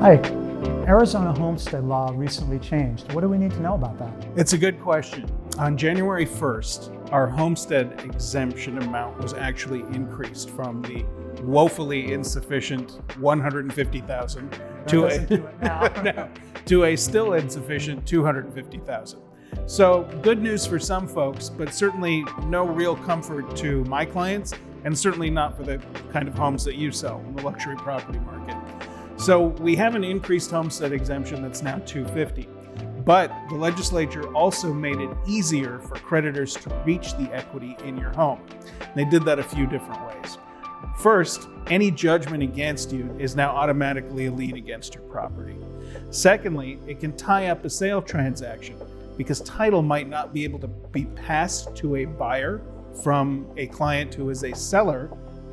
Hi, Arizona Homestead Law recently changed. What do we need to know about that? It's a good question. On January 1st, our homestead exemption amount was actually increased from the woefully insufficient $150,000 to a still insufficient $250,000. So good news for some folks, but certainly no real comfort to my clients, and certainly not for the kind of homes that you sell in the luxury property market. So we have an increased homestead exemption that's now $250,000. But the legislature also made it easier for creditors to reach the equity in your home. They did that a few different ways. First, any judgment against you is now automatically a lien against your property. Secondly, it can tie up a sale transaction because title might not be able to be passed to a buyer from a client who is a seller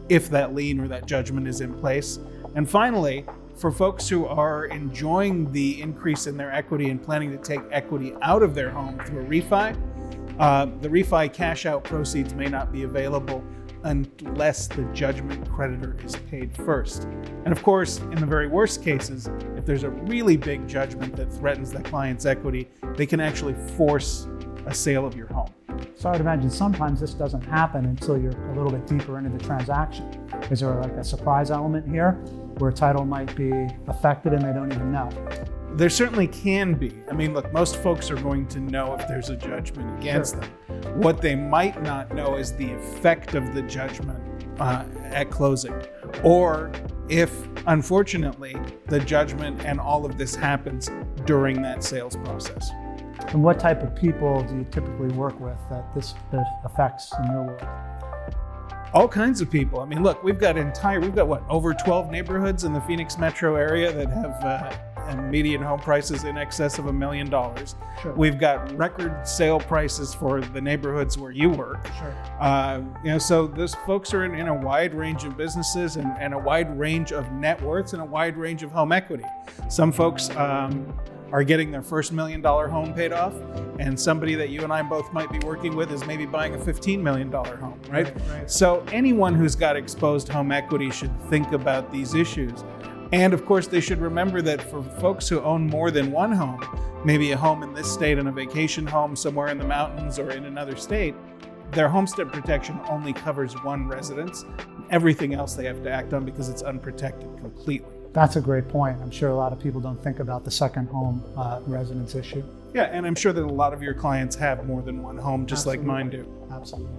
if that lien or that judgment is in place. And finally, for folks who are enjoying the increase in their equity and planning to take equity out of their home through a refi, the refi cash out proceeds may not be available unless the judgment creditor is paid first. And of course, in the very worst cases, if there's a really big judgment that threatens the client's equity, they can actually force a sale of your home. So I would imagine sometimes this doesn't happen until you're a little bit deeper into the transaction. Is there like a surprise element here where title might be affected and they don't even know? There certainly can be. I mean, look, most folks are going to know if there's a judgment against them. What they might not know is the effect of the judgment at closing, or if, unfortunately, the judgment and all of this happens during that sales process. And what type of people do you typically work with that this affects in your world? All kinds of people. I mean, look, we've got over 12 neighborhoods in the Phoenix metro area that have median home prices in excess of $1 million. Sure. We've got record sale prices for the neighborhoods where you work. Sure. So those folks are in a wide range of businesses and a wide range of net worths and a wide range of home equity. Some folks are getting their first $1 million home paid off, and somebody that you and I both might be working with is maybe buying a $15 million home, right? So anyone who's got exposed home equity should think about these issues. And of course, they should remember that for folks who own more than one home, maybe a home in this state and a vacation home somewhere in the mountains or in another state, their homestead protection only covers one residence. Everything else they have to act on because it's unprotected completely. That's a great point. I'm sure a lot of people don't think about the second home residence issue. Yeah, and I'm sure that a lot of your clients have more than one home, just like mine do. Absolutely.